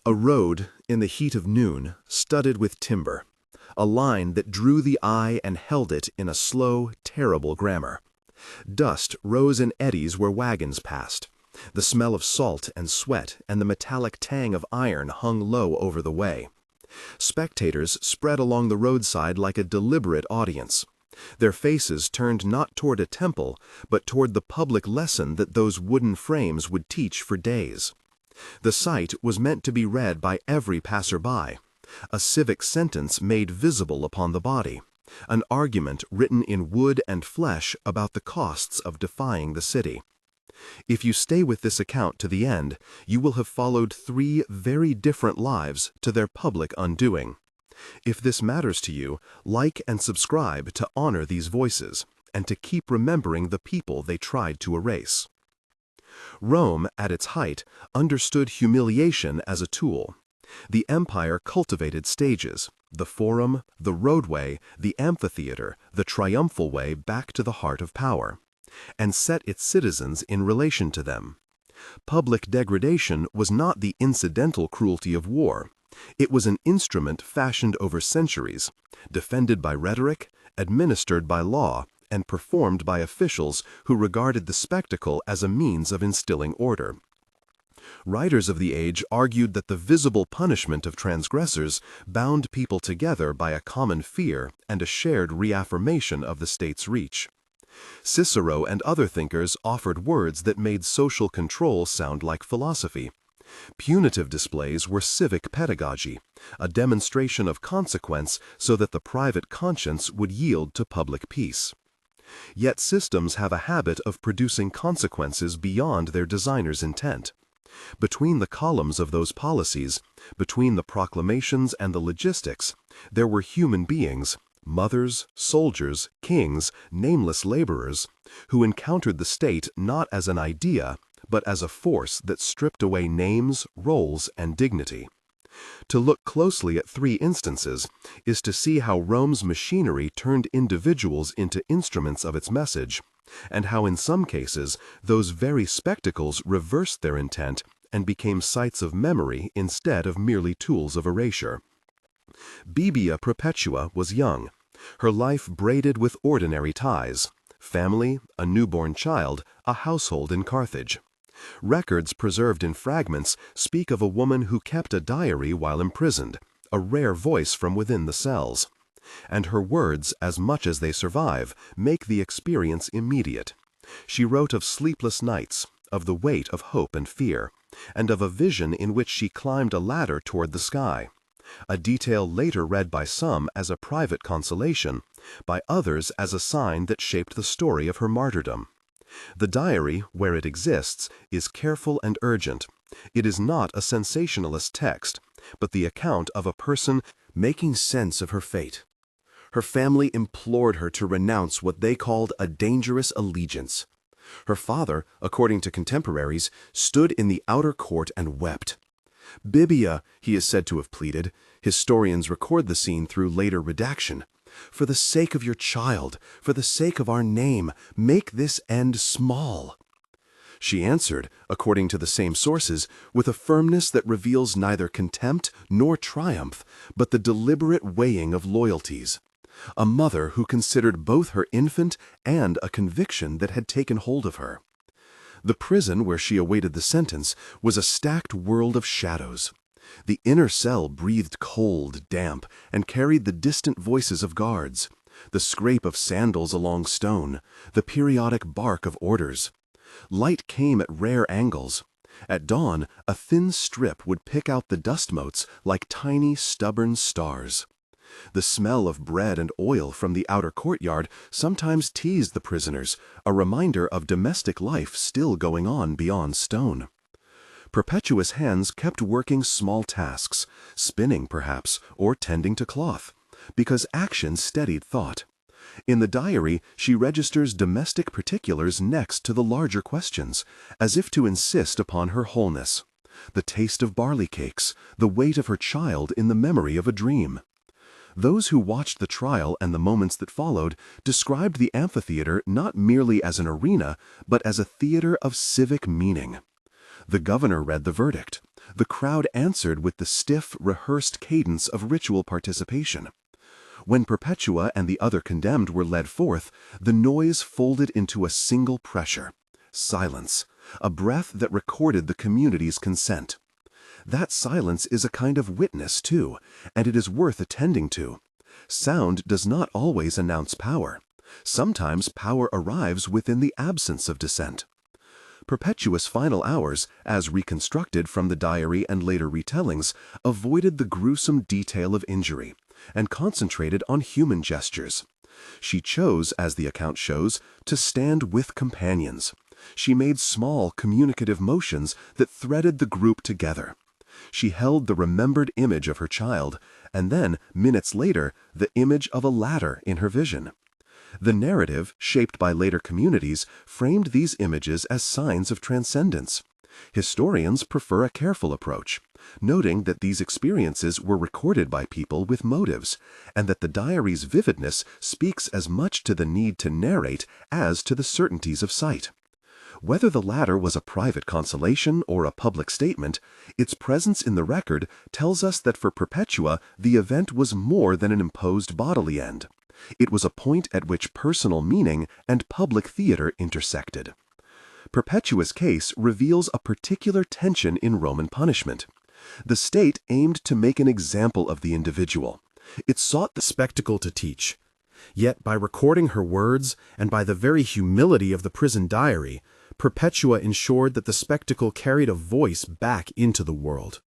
A road in the heat of noon, studded with timber. A line that drew the eye and held it in a slow, terrible grammar. Dust rose in eddies where wagons passed. The smell of salt and sweat and the metallic tang of iron hung low over the way. Spectators spread along the roadside like a deliberate audience. Their faces turned not toward a temple, but toward the public lesson that those wooden frames would teach for days. The sight was meant to be read by every passerby, a civic sentence made visible upon the body, an argument written in wood and flesh about the costs of defying the city. If you stay with this account to the end, you will have followed three very different lives to their public undoing. If this matters to you, like and subscribe to honor these voices, and to keep remembering the people they tried to erase. Rome, at its height, understood humiliation as a tool. The empire cultivated stages, the forum, the roadway, the amphitheater, the triumphal way back to the heart of power, and set its citizens in relation to them. Public degradation was not the incidental cruelty of war. It was an instrument fashioned over centuries, defended by rhetoric, administered by law, and performed by officials who regarded the spectacle as a means of instilling order. Writers of the age argued that the visible punishment of transgressors bound people together by a common fear and a shared reaffirmation of the state's reach. Cicero and other thinkers offered words that made social control sound like philosophy. Punitive displays were civic pedagogy, a demonstration of consequence so that the private conscience would yield to public peace. Yet systems have a habit of producing consequences beyond their designer's intent. Between the columns of those policies, between the proclamations and the logistics, there were human beings, mothers, soldiers, kings, nameless laborers, who encountered the state not as an idea, but as a force that stripped away names, roles, and dignity. To look closely at three instances is to see how Rome's machinery turned individuals into instruments of its message, and how in some cases those very spectacles reversed their intent and became sites of memory instead of merely tools of erasure. Bibia Perpetua was young, her life braided with ordinary ties: family, a newborn child, a household in Carthage. Records preserved in fragments speak of a woman who kept a diary while imprisoned, a rare voice from within the cells. And her words, as much as they survive, make the experience immediate. She wrote of sleepless nights, of the weight of hope and fear, and of a vision in which she climbed a ladder toward the sky, a detail later read by some as a private consolation, by others as a sign that shaped the story of her martyrdom. The diary, where it exists, is careful and urgent. It is not a sensationalist text, but the account of a person making sense of her fate. Her family implored her to renounce what they called a dangerous allegiance. Her father, according to contemporaries, stood in the outer court and wept. Bibia, he is said to have pleaded, historians record the scene through later redaction, for the sake of your child, for the sake of our name, make this end small. She answered, according to the same sources, with a firmness that reveals neither contempt nor triumph, but the deliberate weighing of loyalties. A mother who considered both her infant and a conviction that had taken hold of her. The prison where she awaited the sentence was a stacked world of shadows. The inner cell breathed cold, damp, and carried the distant voices of guards, the scrape of sandals along stone, the periodic bark of orders. Light came at rare angles. At dawn, a thin strip would pick out the dust motes like tiny, stubborn stars. The smell of bread and oil from the outer courtyard sometimes teased the prisoners, a reminder of domestic life still going on beyond stone. Perpetua's hands kept working small tasks, spinning perhaps, or tending to cloth, because action steadied thought. In the diary, she registers domestic particulars next to the larger questions, as if to insist upon her wholeness. The taste of barley cakes, the weight of her child in the memory of a dream. Those who watched the trial and the moments that followed described the amphitheater not merely as an arena, but as a theater of civic meaning. The governor read the verdict. The crowd answered with the stiff, rehearsed cadence of ritual participation. When Perpetua and the other condemned were led forth, the noise folded into a single pressure: silence, a breath that recorded the community's consent. That silence is a kind of witness, too, and it is worth attending to. Sound does not always announce power. Sometimes power arrives within the absence of dissent. Perpetua's final hours, as reconstructed from the diary and later retellings, avoided the gruesome detail of injury and concentrated on human gestures. She chose, as the account shows, to stand with companions. She made small communicative motions that threaded the group together. She held the remembered image of her child, and then, minutes later, the image of a ladder in her vision. The narrative, shaped by later communities, framed these images as signs of transcendence. Historians prefer a careful approach, noting that these experiences were recorded by people with motives, and that the diary's vividness speaks as much to the need to narrate as to the certainties of sight. Whether the latter was a private consolation or a public statement, its presence in the record tells us that for Perpetua the event was more than an imposed bodily end. It was a point at which personal meaning and public theater intersected. Perpetua's case reveals a particular tension in Roman punishment. The state aimed to make an example of the individual. It sought the spectacle to teach. Yet by recording her words and by the very humility of the prison diary, Perpetua ensured that the spectacle carried a voice back into the world.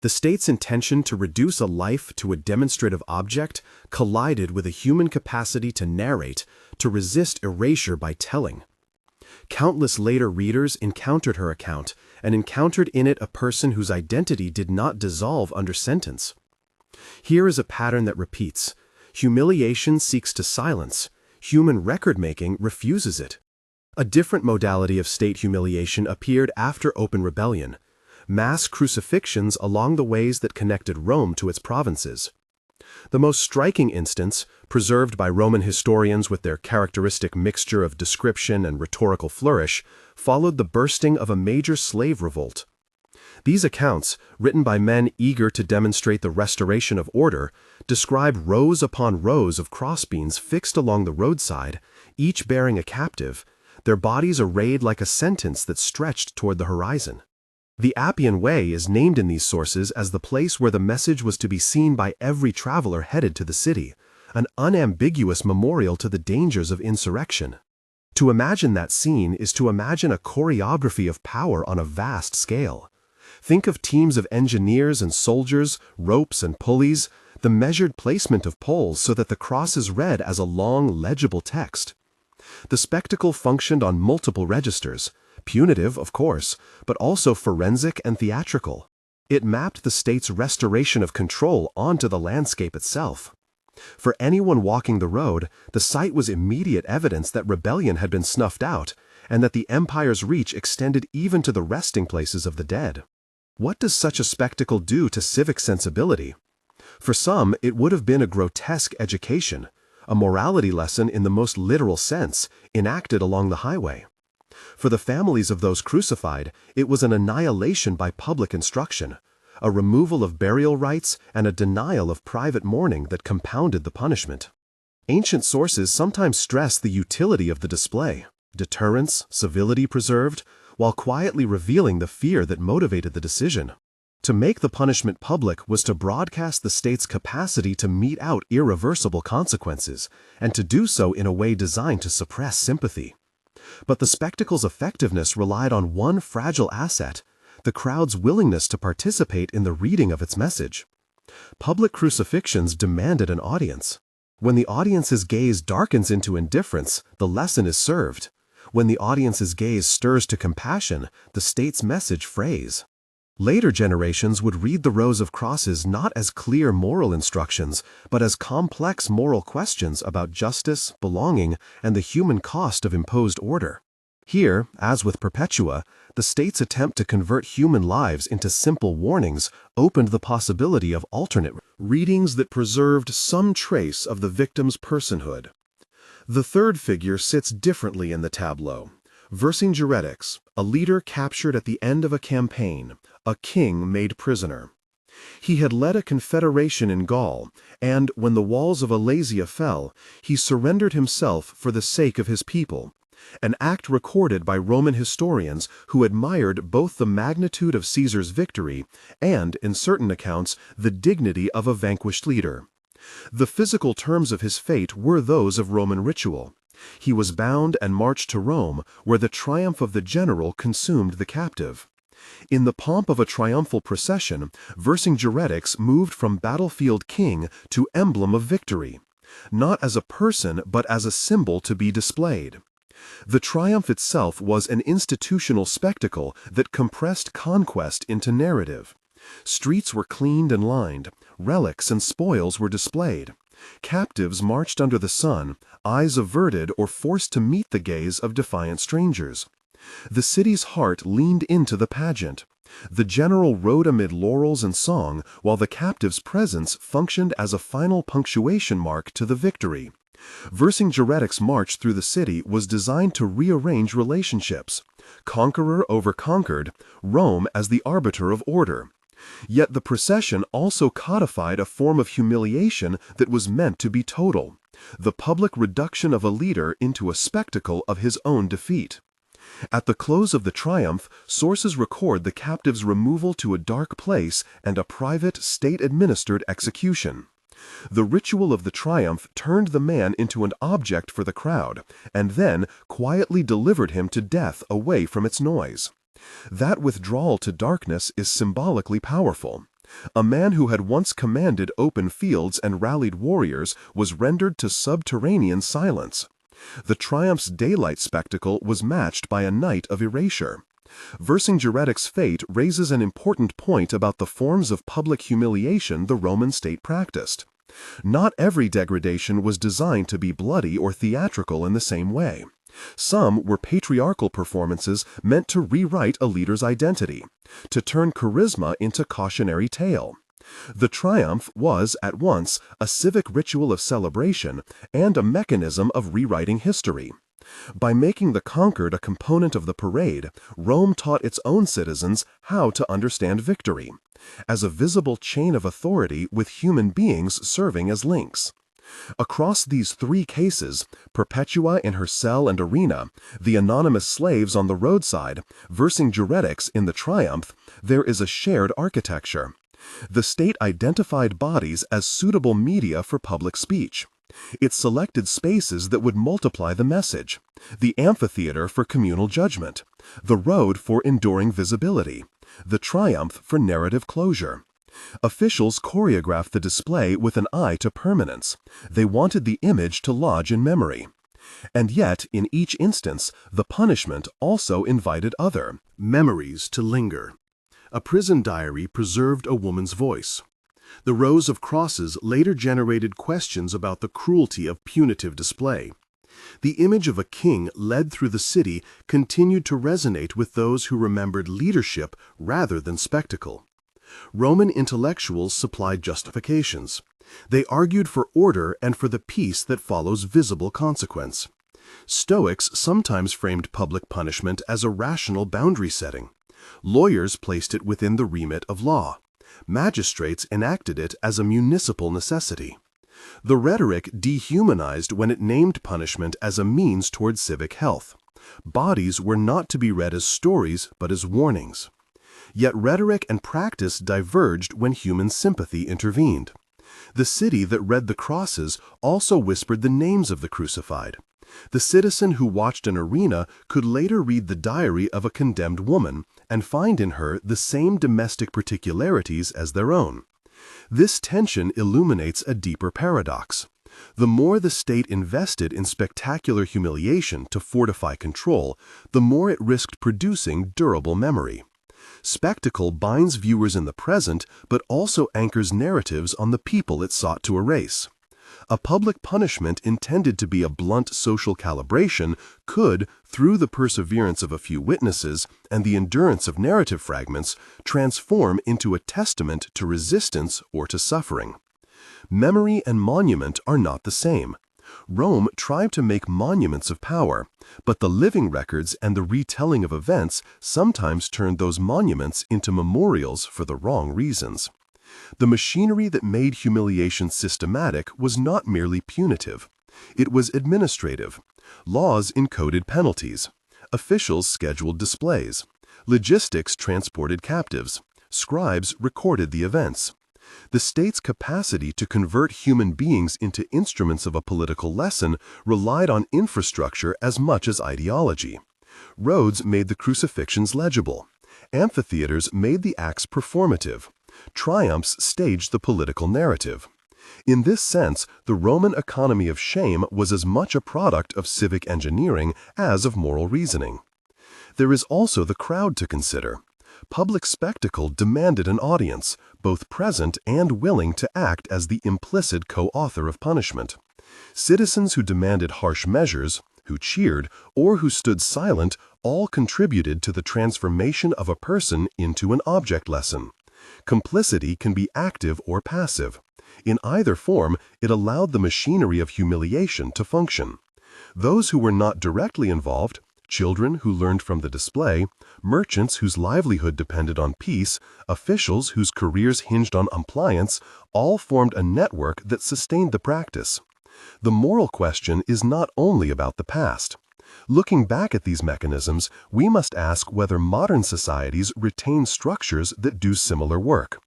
The state's intention to reduce a life to a demonstrative object collided with a human capacity to narrate, to resist erasure by telling. Countless later readers encountered her account, and encountered in it a person whose identity did not dissolve under sentence. Here is a pattern that repeats. Humiliation seeks to silence. Human record-making refuses it. A different modality of state humiliation appeared after open rebellion: mass crucifixions along the ways that connected Rome to its provinces. The most striking instance, preserved by Roman historians with their characteristic mixture of description and rhetorical flourish, followed the bursting of a major slave revolt. These accounts, written by men eager to demonstrate the restoration of order, describe rows upon rows of crossbeams fixed along the roadside, each bearing a captive, their bodies arrayed like a sentence that stretched toward the horizon. The Appian Way is named in these sources as the place where the message was to be seen by every traveler headed to the city, an unambiguous memorial to the dangers of insurrection. To imagine that scene is to imagine a choreography of power on a vast scale. Think of teams of engineers and soldiers, ropes and pulleys, the measured placement of poles so that the cross is read as a long, legible text. The spectacle functioned on multiple registers, punitive, of course, but also forensic and theatrical. It mapped the state's restoration of control onto the landscape itself. For anyone walking the road, the sight was immediate evidence that rebellion had been snuffed out, and that the empire's reach extended even to the resting places of the dead. What does such a spectacle do to civic sensibility? For some, it would have been a grotesque education, a morality lesson in the most literal sense, enacted along the highway. For the families of those crucified, it was an annihilation by public instruction, a removal of burial rites and a denial of private mourning that compounded the punishment. Ancient sources sometimes stress the utility of the display, deterrence, civility preserved, while quietly revealing the fear that motivated the decision. To make the punishment public was to broadcast the state's capacity to mete out irreversible consequences, and to do so in a way designed to suppress sympathy. But the spectacle's effectiveness relied on one fragile asset: the crowd's willingness to participate in the reading of its message. Public crucifixions demanded an audience. When the audience's gaze darkens into indifference, the lesson is served. When the audience's gaze stirs to compassion, the state's message frays. Later generations would read the rows of crosses not as clear moral instructions, but as complex moral questions about justice, belonging, and the human cost of imposed order. Here, as with Perpetua, the state's attempt to convert human lives into simple warnings opened the possibility of alternate readings that preserved some trace of the victim's personhood. The third figure sits differently in the tableau. Vercingetorix, a leader captured at the end of a campaign, a king made prisoner. He had led a confederation in Gaul, and when the walls of Alasia fell, he surrendered himself for the sake of his people, an act recorded by Roman historians who admired both the magnitude of Caesar's victory and, in certain accounts, the dignity of a vanquished leader. The physical terms of his fate were those of Roman ritual. He was bound and marched to Rome, where the triumph of the general consumed the captive. In the pomp of a triumphal procession, Vercingetorix moved from battlefield king to emblem of victory, not as a person but as a symbol to be displayed. The triumph itself was an institutional spectacle that compressed conquest into narrative. Streets were cleaned and lined, relics and spoils were displayed. Captives marched under the sun, eyes averted or forced to meet the gaze of defiant strangers. The city's heart leaned into the pageant. The general rode amid laurels and song, while the captive's presence functioned as a final punctuation mark to the victory. Vercingetorix's march through the city was designed to rearrange relationships. Conqueror over conquered, Rome as the arbiter of order. Yet the procession also codified a form of humiliation that was meant to be total, the public reduction of a leader into a spectacle of his own defeat. At the close of the triumph, sources record the captive's removal to a dark place and a private, state-administered execution. The ritual of the triumph turned the man into an object for the crowd, and then quietly delivered him to death away from its noise. That withdrawal to darkness is symbolically powerful. A man who had once commanded open fields and rallied warriors was rendered to subterranean silence. The triumph's daylight spectacle was matched by a night of erasure. Vercingetorix's fate raises an important point about the forms of public humiliation the Roman state practiced. Not every degradation was designed to be bloody or theatrical in the same way. Some were patriarchal performances meant to rewrite a leader's identity, to turn charisma into cautionary tale. The triumph was, at once, a civic ritual of celebration and a mechanism of rewriting history. By making the conquered a component of the parade, Rome taught its own citizens how to understand victory, as a visible chain of authority with human beings serving as links. Across these three cases, Perpetua in her cell and arena, the anonymous slaves on the roadside, Vercingetorix in the triumph, there is a shared architecture. The state identified bodies as suitable media for public speech. It selected spaces that would multiply the message, the amphitheater for communal judgment, the road for enduring visibility, the triumph for narrative closure. Officials choreographed the display with an eye to permanence. They wanted the image to lodge in memory. And yet, in each instance, the punishment also invited other memories to linger. A prison diary preserved a woman's voice. The rows of crosses later generated questions about the cruelty of punitive display. The image of a king led through the city continued to resonate with those who remembered leadership rather than spectacle. Roman intellectuals supplied justifications. They argued for order and for the peace that follows visible consequence. Stoics sometimes framed public punishment as a rational boundary setting. Lawyers placed it within the remit of law. Magistrates enacted it as a municipal necessity. The rhetoric dehumanized when it named punishment as a means toward civic health. Bodies were not to be read as stories but as warnings. Yet rhetoric and practice diverged when human sympathy intervened. The city that read the crosses also whispered the names of the crucified. The citizen who watched an arena could later read the diary of a condemned woman and find in her the same domestic particularities as their own. This tension illuminates a deeper paradox. The more the state invested in spectacular humiliation to fortify control, the more it risked producing durable memory. Spectacle binds viewers in the present, but also anchors narratives on the people it sought to erase. A public punishment intended to be a blunt social calibration could, through the perseverance of a few witnesses and the endurance of narrative fragments, transform into a testament to resistance or to suffering. Memory and monument are not the same. Rome tried to make monuments of power, but the living records and the retelling of events sometimes turned those monuments into memorials for the wrong reasons. The machinery that made humiliation systematic was not merely punitive. It was administrative. Laws encoded penalties. Officials scheduled displays. Logistics transported captives. Scribes recorded the events. The state's capacity to convert human beings into instruments of a political lesson relied on infrastructure as much as ideology. Roads made the crucifixions legible. Amphitheaters made the acts performative. Triumphs staged the political narrative. In this sense, the Roman economy of shame was as much a product of civic engineering as of moral reasoning. There is also the crowd to consider. Public spectacle demanded an audience, both present and willing to act as the implicit co-author of punishment. Citizens who demanded harsh measures, who cheered, or who stood silent all contributed to the transformation of a person into an object lesson. Complicity can be active or passive. In either form, it allowed the machinery of humiliation to function. Those who were not directly involved, children who learned from the display, merchants whose livelihood depended on peace, officials whose careers hinged on compliance, all formed a network that sustained the practice. The moral question is not only about the past. Looking back at these mechanisms, we must ask whether modern societies retain structures that do similar work.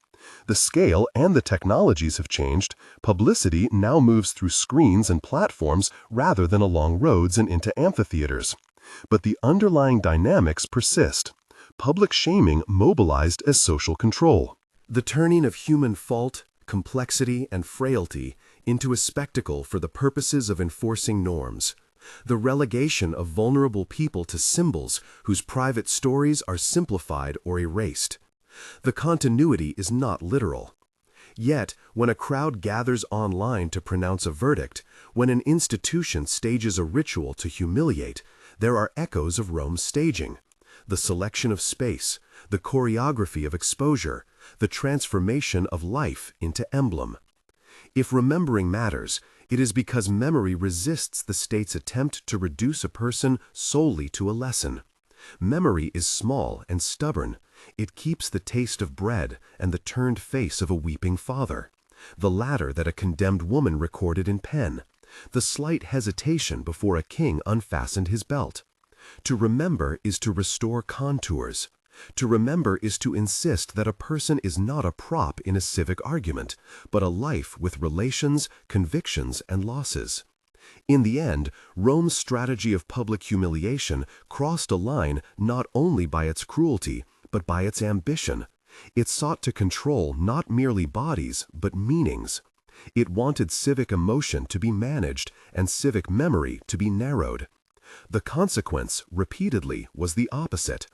The scale and the technologies have changed. Publicity now moves through screens and platforms rather than along roads and into amphitheaters. But the underlying dynamics persist. Public shaming mobilized as social control. The turning of human fault, complexity, and frailty into a spectacle for the purposes of enforcing norms. The relegation of vulnerable people to symbols whose private stories are simplified or erased. The continuity is not literal. Yet, when a crowd gathers online to pronounce a verdict, when an institution stages a ritual to humiliate, there are echoes of Rome's staging. The selection of space, the choreography of exposure, the transformation of life into emblem. If remembering matters, it is because memory resists the state's attempt to reduce a person solely to a lesson. Memory is small and stubborn. It keeps the taste of bread and the turned face of a weeping father, the latter that a condemned woman recorded in pen, the slight hesitation before a king unfastened his belt. To remember is to restore contours. To remember is to insist that a person is not a prop in a civic argument, but a life with relations, convictions, and losses. In the end, Rome's strategy of public humiliation crossed a line not only by its cruelty, but by its ambition. It sought to control not merely bodies, but meanings. It wanted civic emotion to be managed and civic memory to be narrowed. The consequence, repeatedly, was the opposite.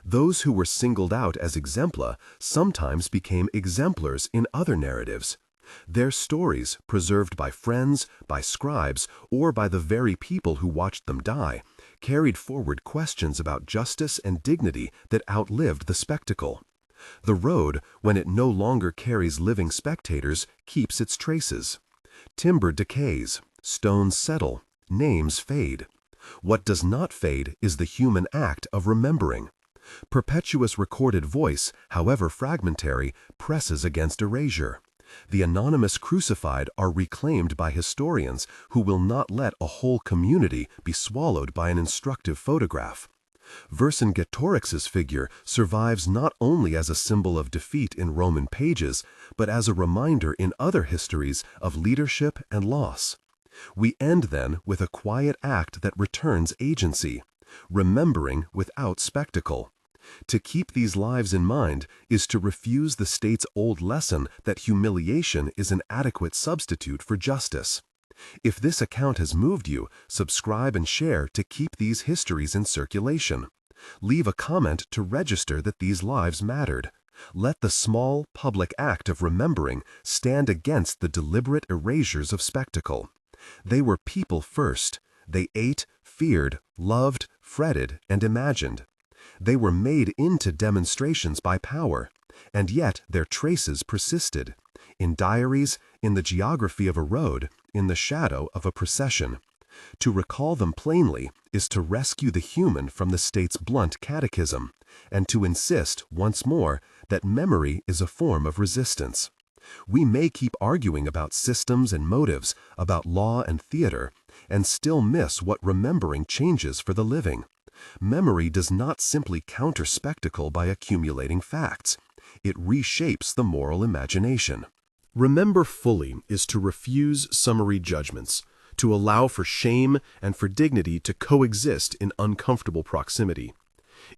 Those who were singled out as exempla sometimes became exemplars in other narratives. Their stories, preserved by friends, by scribes, or by the very people who watched them die, carried forward questions about justice and dignity that outlived the spectacle. The road, when it no longer carries living spectators, keeps its traces. Timber decays, stones settle, names fade. What does not fade is the human act of remembering. Perpetuous recorded voice, however fragmentary, presses against erasure. The anonymous crucified are reclaimed by historians who will not let a whole community be swallowed by an instructive photograph. Vercingetorix's figure survives not only as a symbol of defeat in Roman pages, but as a reminder in other histories of leadership and loss. We end then with a quiet act that returns agency, remembering without spectacle. To keep these lives in mind is to refuse the state's old lesson that humiliation is an adequate substitute for justice. If this account has moved you, subscribe and share to keep these histories in circulation. Leave a comment to register that these lives mattered. Let the small, public act of remembering stand against the deliberate erasures of spectacle. They were people first. They ate, feared, loved, fretted, and imagined. They were made into demonstrations by power, and yet their traces persisted. In diaries, in the geography of a road, in the shadow of a procession. To recall them plainly is to rescue the human from the state's blunt catechism, and to insist, once more, that memory is a form of resistance. We may keep arguing about systems and motives, about law and theater, and still miss what remembering changes for the living. Memory does not simply counter spectacle by accumulating facts. It reshapes the moral imagination. Remember fully is to refuse summary judgments, to allow for shame and for dignity to coexist in uncomfortable proximity.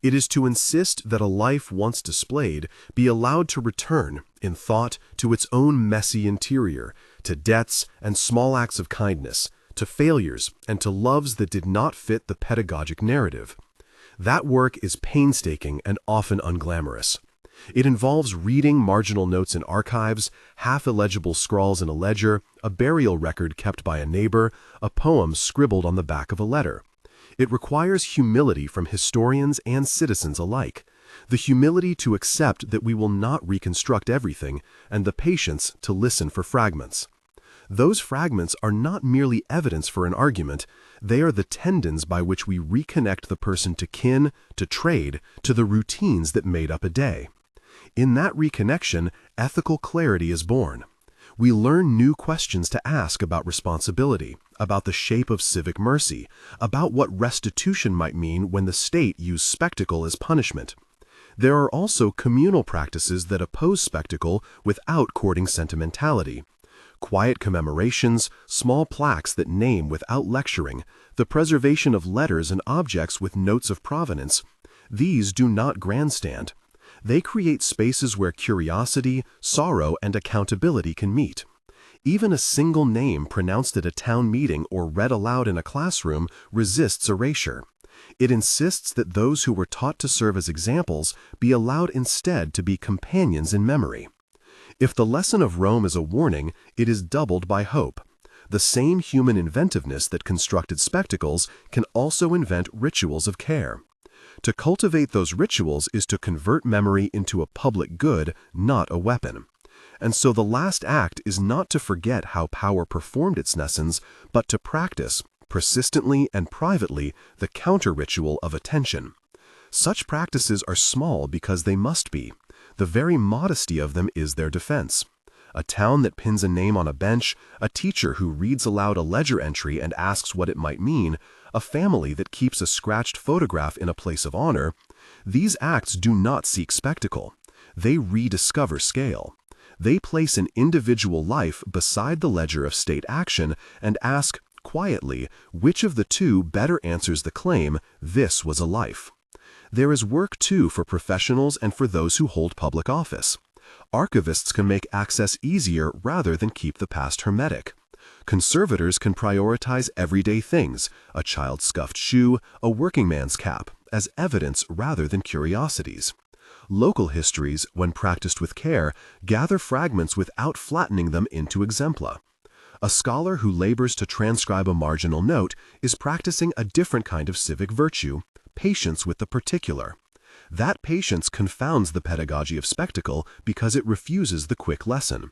It is to insist that a life once displayed be allowed to return, in thought, to its own messy interior, to debts and small acts of kindness, to failures and to loves that did not fit the pedagogic narrative. That work is painstaking and often unglamorous. It involves reading marginal notes in archives, half-illegible scrawls in a ledger, a burial record kept by a neighbor, a poem scribbled on the back of a letter. It requires humility from historians and citizens alike, the humility to accept that we will not reconstruct everything, and the patience to listen for fragments. Those fragments are not merely evidence for an argument, they are the tendons by which we reconnect the person to kin, to trade, to the routines that made up a day. In that reconnection, ethical clarity is born. We learn new questions to ask about responsibility, about the shape of civic mercy, about what restitution might mean when the state used spectacle as punishment. There are also communal practices that oppose spectacle without courting sentimentality. Quiet commemorations, small plaques that name without lecturing, the preservation of letters and objects with notes of provenance, these do not grandstand. They create spaces where curiosity, sorrow, and accountability can meet. Even a single name pronounced at a town meeting or read aloud in a classroom resists erasure. It insists that those who were taught to serve as examples be allowed instead to be companions in memory. If the lesson of Rome is a warning, it is doubled by hope. The same human inventiveness that constructed spectacles can also invent rituals of care. To cultivate those rituals is to convert memory into a public good, not a weapon. And so the last act is not to forget how power performed its lessons, but to practice, persistently and privately, the counter-ritual of attention. Such practices are small because they must be. The very modesty of them is their defense. A town that pins a name on a bench, a teacher who reads aloud a ledger entry and asks what it might mean, a family that keeps a scratched photograph in a place of honor, these acts do not seek spectacle. They rediscover scale. They place an individual life beside the ledger of state action and ask, quietly, which of the two better answers the claim, this was a life. There is work, too, for professionals and for those who hold public office. Archivists can make access easier rather than keep the past hermetic. Conservators can prioritize everyday things, a child's scuffed shoe, a working man's cap, as evidence rather than curiosities. Local histories, when practiced with care, gather fragments without flattening them into exempla. A scholar who labors to transcribe a marginal note is practicing a different kind of civic virtue, patience with the particular. That patience confounds the pedagogy of spectacle because it refuses the quick lesson.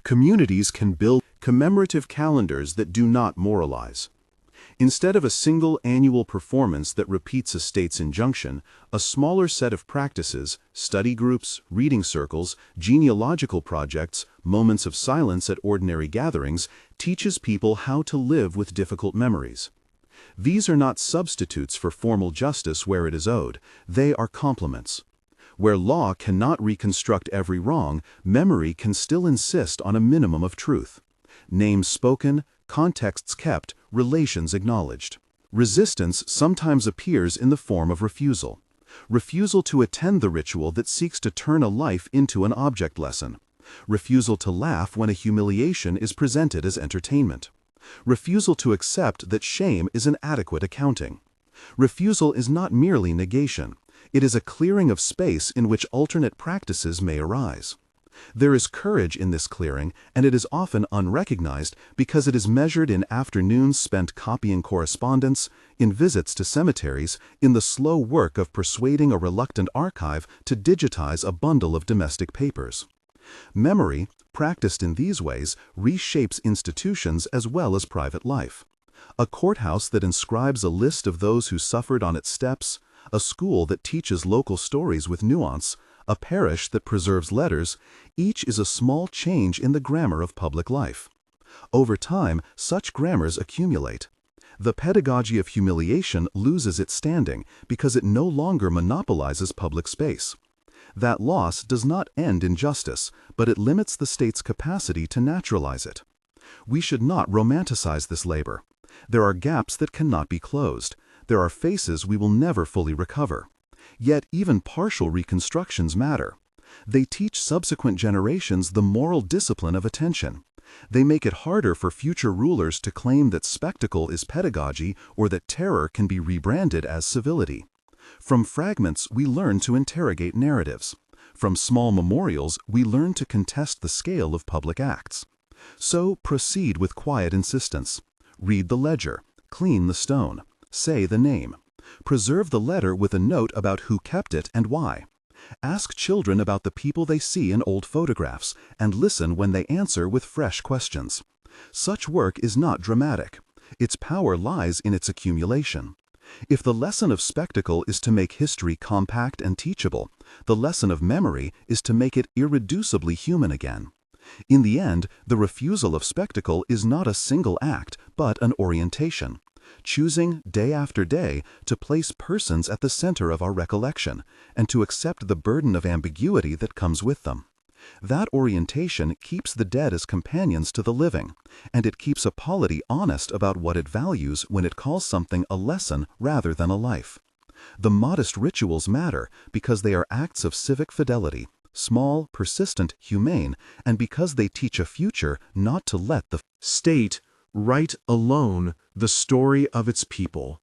Communities can build commemorative calendars that do not moralize. Instead of a single annual performance that repeats a state's injunction, a smaller set of practices, study groups, reading circles, genealogical projects, moments of silence at ordinary gatherings, teaches people how to live with difficult memories. These are not substitutes for formal justice where it is owed, they are complements. Where law cannot reconstruct every wrong, memory can still insist on a minimum of truth. Names spoken, contexts kept, relations acknowledged. Resistance sometimes appears in the form of refusal. Refusal to attend the ritual that seeks to turn a life into an object lesson. Refusal to laugh when a humiliation is presented as entertainment. Refusal to accept that shame is an adequate accounting. Refusal is not merely negation. It is a clearing of space in which alternate practices may arise. There is courage in this clearing, and it is often unrecognized because it is measured in afternoons spent copying correspondence, in visits to cemeteries, in the slow work of persuading a reluctant archive to digitize a bundle of domestic papers. Memory, practiced in these ways, reshapes institutions as well as private life. A courthouse that inscribes a list of those who suffered on its steps, a school that teaches local stories with nuance, a parish that preserves letters, each is a small change in the grammar of public life. Over time, such grammars accumulate. The pedagogy of humiliation loses its standing because it no longer monopolizes public space. That loss does not end in justice, but it limits the state's capacity to naturalize it. We should not romanticize this labor. There are gaps that cannot be closed. There are faces we will never fully recover. Yet even partial reconstructions matter. They teach subsequent generations the moral discipline of attention. They make it harder for future rulers to claim that spectacle is pedagogy or that terror can be rebranded as civility. From fragments, we learn to interrogate narratives. From small memorials, we learn to contest the scale of public acts. So proceed with quiet insistence. Read the ledger, clean the stone, say the name. Preserve the letter with a note about who kept it and why. Ask children about the people they see in old photographs and listen when they answer with fresh questions. Such work is not dramatic. Its power lies in its accumulation. If the lesson of spectacle is to make history compact and teachable, the lesson of memory is to make it irreducibly human again. In the end, the refusal of spectacle is not a single act, but an orientation. Choosing, day after day, to place persons at the center of our recollection, and to accept the burden of ambiguity that comes with them. That orientation keeps the dead as companions to the living, and it keeps a polity honest about what it values when it calls something a lesson rather than a life. The modest rituals matter because they are acts of civic fidelity, small, persistent, humane, and because they teach a future not to let the state write alone the story of its people.